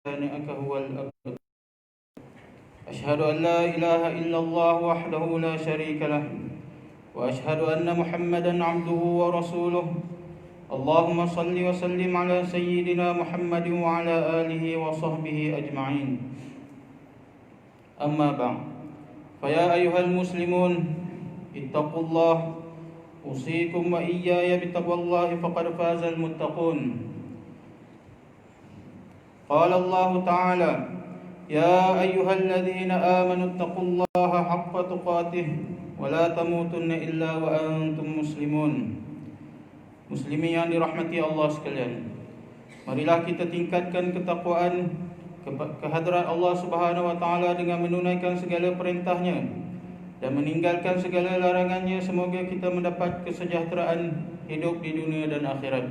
شانئك هو الأبتر. أشهد أن لا إله إلا الله وحده لا شريك له، وأشهد أن محمدا عبده ورسوله. اللهم صل وسلم على سيدنا محمد وعلى آله وصحبه أجمعين. أما بعد، فيا أيها المسلمون اتقوا الله، أوصيكم وإياي بتقوى الله فقد فاز المتقون. قال الله تعالى: يا أيها الذين آمنوا اتقوا الله حق تقاته ولا تموتن إلا وأنتم مسلمون. Muslimin yang dirahmati Allah sekalian, marilah kita tingkatkan ketakwaan kehadrat Allah Subhanahu wa taala dengan menunaikan segala perintahnya dan meninggalkan segala larangannya. Semoga kita mendapat kesejahteraan hidup di dunia dan akhirat.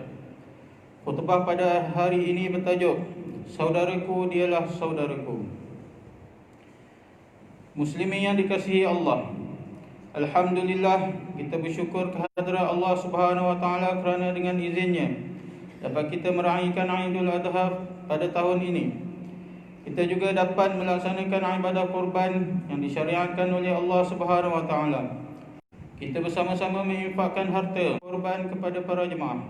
Khutbah pada hari ini bertajuk Saudaraku dialah saudaraku. Muslimin yang dikasihi Allah, alhamdulillah, kita bersyukur kehadrat Allah Subhanahu wa taala kerana dengan izinnya dapat kita meraihkan Aidul Adha pada tahun ini. Kita juga dapat melaksanakan ibadah kurban yang disyariatkan oleh Allah Subhanahu wa taala. Kita bersama-sama menginfakkan harta kurban kepada para jemaah.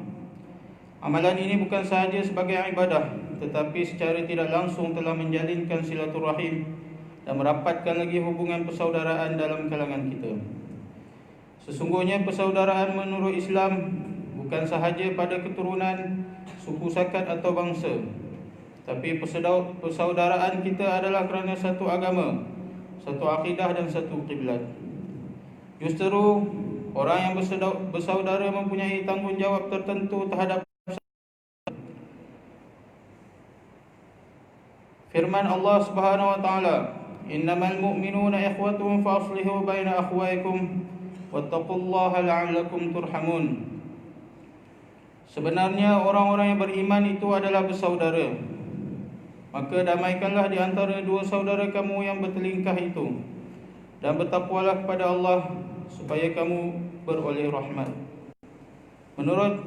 Amalan ini bukan sahaja sebagai ibadah, tetapi secara tidak langsung telah menjalinkan silaturahim dan merapatkan lagi hubungan persaudaraan dalam kalangan kita. Sesungguhnya persaudaraan menurut Islam bukan sahaja pada keturunan, suku sakat atau bangsa, tapi persaudaraan kita adalah kerana satu agama, satu akidah dan satu kiblat. Justru orang yang bersaudara mempunyai tanggungjawab tertentu terhadap firman Allah Subhanahu wa taala, innamal mu'minuna ikhwatun fa aslihu baina akhwaykum wattaqullaha la'allakum turhamun. Sebenarnya orang-orang yang beriman itu adalah bersaudara, maka damaikanlah di antara dua saudara kamu yang bertelingkah itu, dan bertakwalah kepada Allah supaya kamu beroleh rahmat. Menurut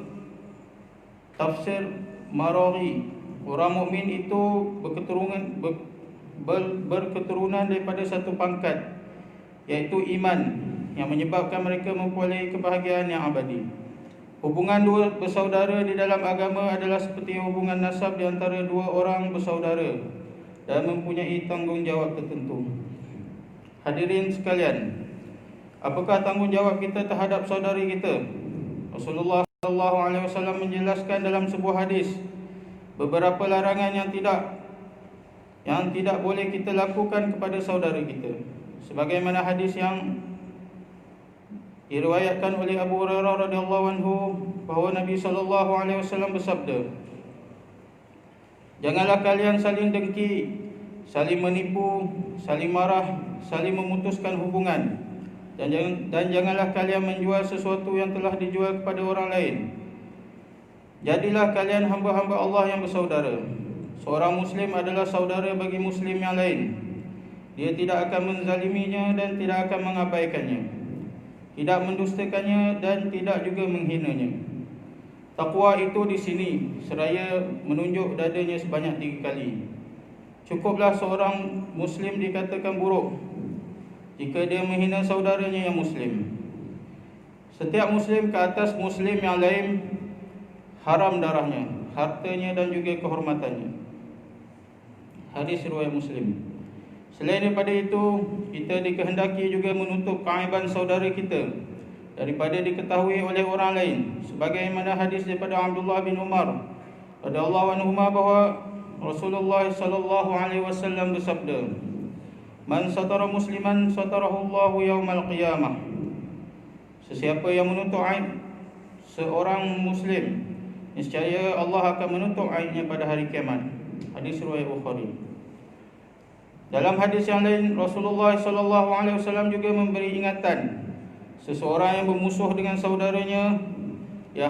tafsir Maraghi, orang mukmin itu berketurunan daripada satu pangkat, iaitu iman, yang menyebabkan mereka memperoleh kebahagiaan yang abadi. Hubungan dua bersaudara di dalam agama adalah seperti hubungan nasab di antara dua orang bersaudara dan mempunyai tanggungjawab tertentu. Hadirin sekalian, apakah tanggungjawab kita terhadap saudari kita? Rasulullah SAW menjelaskan dalam sebuah hadis beberapa larangan yang tidak boleh kita lakukan kepada saudara kita. Sebagaimana hadis yang diriwayatkan oleh Abu Hurairah radhiyallahu anhu bahawa Nabi SAW bersabda, janganlah kalian saling dengki, saling menipu, saling marah, saling memutuskan hubungan, dan janganlah kalian menjual sesuatu yang telah dijual kepada orang lain. Jadilah kalian hamba-hamba Allah yang bersaudara. Seorang Muslim adalah saudara bagi Muslim yang lain. Dia tidak akan menzaliminya dan tidak akan mengabaikannya, tidak mendustakannya dan tidak juga menghinanya. Takwa itu di sini seraya menunjuk dadanya sebanyak 3 kali. Cukuplah seorang Muslim dikatakan buruk jika dia menghina saudaranya yang Muslim. Setiap Muslim ke atas Muslim yang lain haram darahnya, hartanya dan juga kehormatannya. Hadis riwayat Muslim. Selain daripada itu, kita dikehendaki juga menutup keaiban saudara kita daripada diketahui oleh orang lain. Sebagaimana hadis daripada Abdullah bin Umar radhiyallahu anhu bahawa Rasulullah sallallahu alaihi wasallam bersabda, man satara musliman satarahu Allahu yaumal qiyamah. Sesiapa yang menutup aib seorang Muslim, niscaya Allah akan menutup aibnya pada hari kiamat. Hadis riwayat Bukhari. Dalam hadis yang lain, Rasulullah SAW juga memberi ingatan, seseorang yang bermusuh dengan saudaranya, dia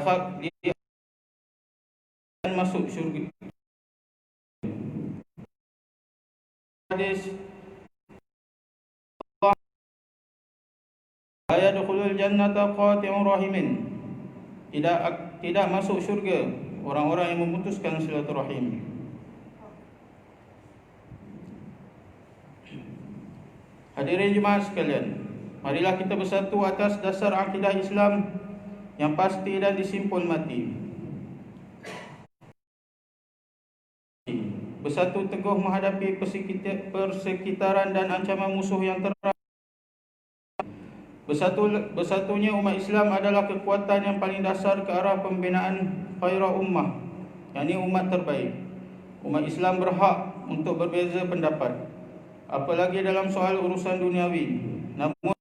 akan masuk syurga. Hadis la yadkhulul jannata qati'ur rahimin. Tidak masuk syurga orang-orang yang memutuskan silaturahim. Hadirin jemaah sekalian, marilah kita bersatu atas dasar akidah Islam yang pasti dan disimpul mati. Bersatu teguh menghadapi persekitaran dan ancaman musuh yang terang. Bersatunya umat Islam adalah kekuatan yang paling dasar ke arah pembinaan khairah ummah, yakni umat terbaik. Umat Islam berhak untuk berbeza pendapat, apalagi dalam soal urusan duniawi. Namun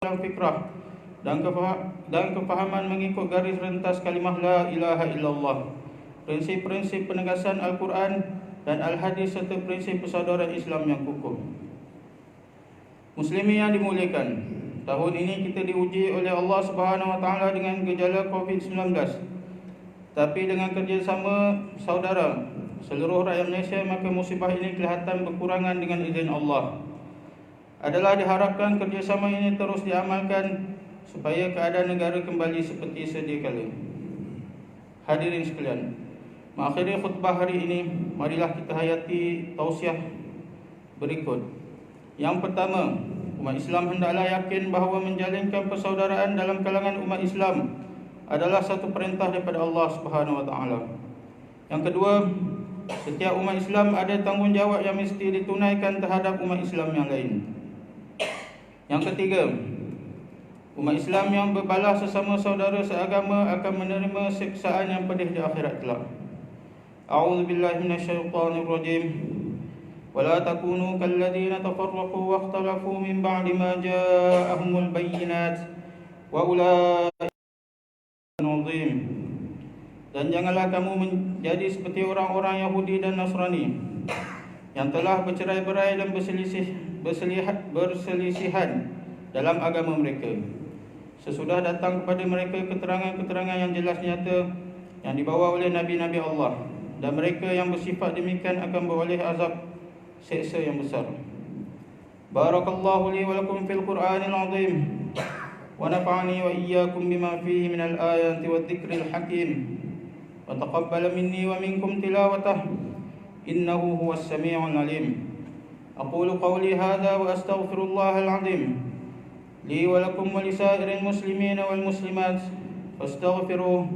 dalam fikrah dan kefahaman mengikut garis rentas kalimah la ilaha illallah, prinsip-prinsip penegasan Al-Quran dan Al-Hadis serta prinsip persaudaraan Islam yang kukuh. Muslimin yang dimuliakan, tahun ini kita diuji oleh Allah Subhanahu Wa Taala dengan gejala COVID-19. Tapi dengan kerjasama saudara seluruh rakyat Malaysia, maka musibah ini kelihatan berkurangan dengan izin Allah. Adalah diharapkan kerjasama ini terus diamalkan supaya keadaan negara kembali seperti sedia kala. Hadirin sekalian, mengakhiri khutbah hari ini, marilah kita hayati tausiah berikut. Yang pertama, umat Islam hendaklah yakin bahawa menjalinkan persaudaraan dalam kalangan umat Islam adalah satu perintah daripada Allah Subhanahu Wa Taala. Yang kedua, setiap umat Islam ada tanggungjawab yang mesti ditunaikan terhadap umat Islam yang lain. Yang ketiga, umat Islam yang berbalas sesama saudara seagama akan menerima siksaan yang pedih di akhirat kelak. A'udzubillahi minasyaitonirrajim. Wala takunu kalladzina tafarraqu wa ikhtalafu min ba'di ma ja'ahumul bayyinat wa ulaika azim. Dan janganlah kamu menjadi seperti orang-orang Yahudi dan Nasrani yang telah bercerai-berai dan berselisihan dalam agama mereka, sesudah datang kepada mereka keterangan-keterangan yang jelas nyata yang dibawa oleh Nabi-Nabi Allah, dan mereka yang bersifat demikian akan beroleh azab seksa yang besar. Barakallahu li wa lakum fil Qur'anil azim wa nafa'ani wa iyyakum bima fihi minal ayati wadh-dhikril hakim wa taqabbala minni wa minkum tilawatah innahu huwas sami'ul alim. Aqulu qawli hadha wa astaghfirullahal azim li wa lakum wa lisairil muslimin wal muslimat fastaghfiruhu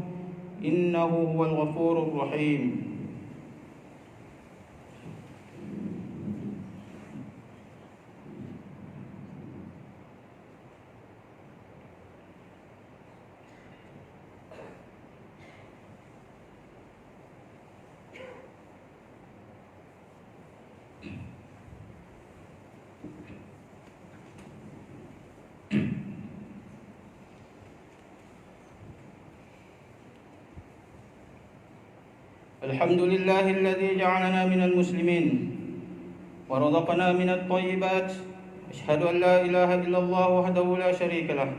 innahu huwal ghafurur rahim. Alhamdulillahilladzi ja'alana minal muslimin wa razaqana minat thayyibat. Asyhadu an la ilaha illallah wahdahu la syarika lah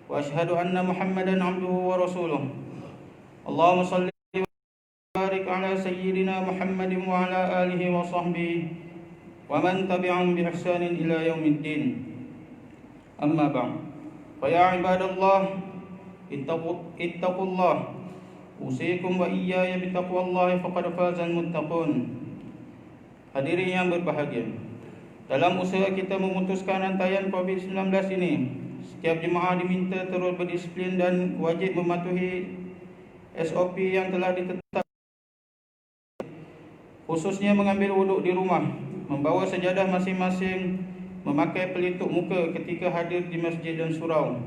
wa asyhadu anna Muhammadan 'abduhu wa rasuluh. Allahumma shalli wa barik ala sayyidina Muhammadin wa ala alihi wa sahbihi wa man tabi'ahum bi ihsanin ila yaumiddin. Amma ba'd. Fa ya ibadallah ittaqullah. Usikum wa iyaya bitaqwallahi faqad fazal muttaqun. Hadirin yang berbahagia, dalam usaha kita memutuskan rantaian COVID-19 ini, setiap jemaah diminta terus berdisiplin dan wajib mematuhi SOP yang telah ditetapkan, khususnya mengambil wuduk di rumah, membawa sejadah masing-masing, memakai pelitup muka ketika hadir di masjid dan surau,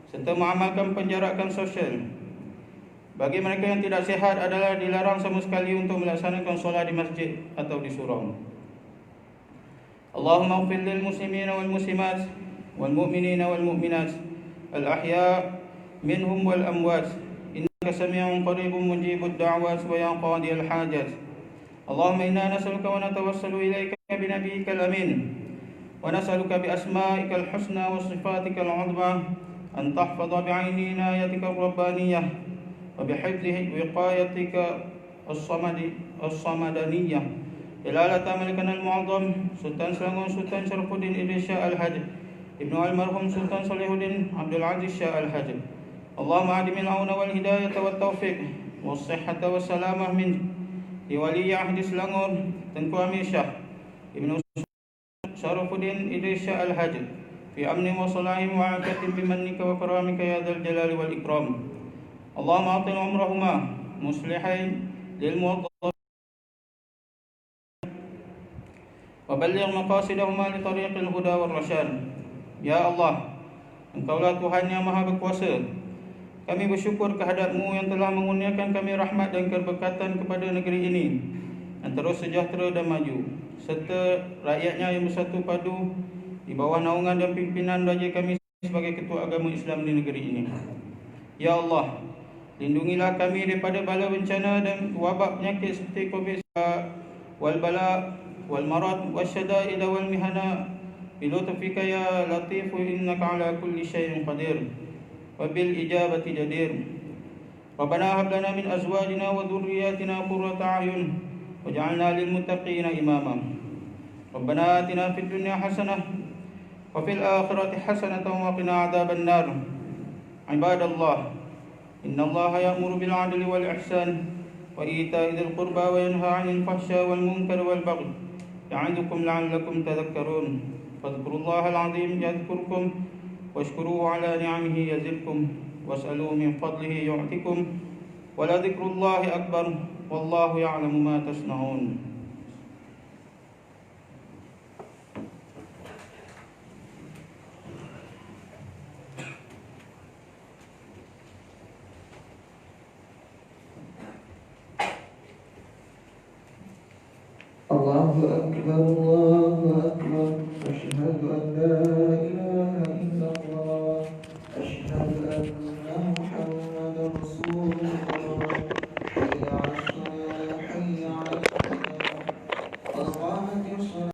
serta mengamalkan penjarakan sosial. Bagi mereka yang tidak sihat adalah dilarang sama sekali untuk melaksanakan solat di masjid atau di surau. Allahumma ighfir lil muslimina wal muslimat wal mu'minina wal mu'minat al ahya' minhum wal amwat innaka sami'un qaribun mujibud da'wat wa ya qadiyal hajat. Allahumma inna nas'aluka wa natawassalu ilaika bi nabiyyikal amin wa nas'aluka bi asma'ikal husna wa sifatikal 'azma an tahfadha bi 'aini inayatikar rabbaniyah وبحفظه وقايتك الصمدانية جلالة ملكنا المعظم سلطان سلانغون سلطان شرف الدين إدريس شاه الحج ابن المرحوم سلطان صالح الدين عبد العزيز شاه الحج. اللهم أعدم العون والهداية والتوفيق والصحة والسلامة منه لولي عهد سلانغون Tengku Amir Shah Ibn Syarafuddin Idris Shah Al-Hajj fi amni wa salahin wa afiyatin bimannika wa karamika ya dzal jalali wal ikram. Allahumma atil umrahuma muslihain lil muwaddaf wa balligh maqasidahuma li tariqil huda war rasyad. Ya Allah, Engkaulah Tuhan yang Maha Berkuasa. Kami bersyukur kehadap-Mu yang telah mengurniakan kami rahmat dan keberkatan kepada negeri ini yang terus sejahtera dan maju, serta rakyatnya yang bersatu padu di bawah naungan dan pimpinan Raja kami sebagai ketua agama Islam di negeri ini. Ya Allah, lindungilah kami daripada bala bencana dan wabak penyakit seperti COVID wal bala wal marad wasyada'id wal mihana bilutfika ya latif innaka ala kulli syai'in qadir wa bil ijabati jadir. Rabbana hab lana min azwajina wa dhurriyyatina qurrata a'yun waj'alna lil muttaqina imama. Rabbana atina fid dunya hasanah wa fil akhirati hasanatan wa qina adzaban nar. Ibadallah, innallaha ya'muru bil 'adli wal ihsan wa ita'i dzil qurba wa yanha 'anil fahsya'i wal munkari wal baghi ya'idukum la'allakum tadhakkarun. Fadhkurullaha al-'azim yadhkurkum washkuruhu 'ala ni'amihi yazidkum was'aluhu min fadlihi yu'tikum wa la dhikrullahi akbar wallahu ya'lamu ma tasna'un. Allahu Akbar, Allahu Akbar. Asyhadu an la ilaha illallah. Asyhadu anna Muhammadar Rasulullah. Hayya 'alas salah, hayya 'alal falah. Qad qamatis salah.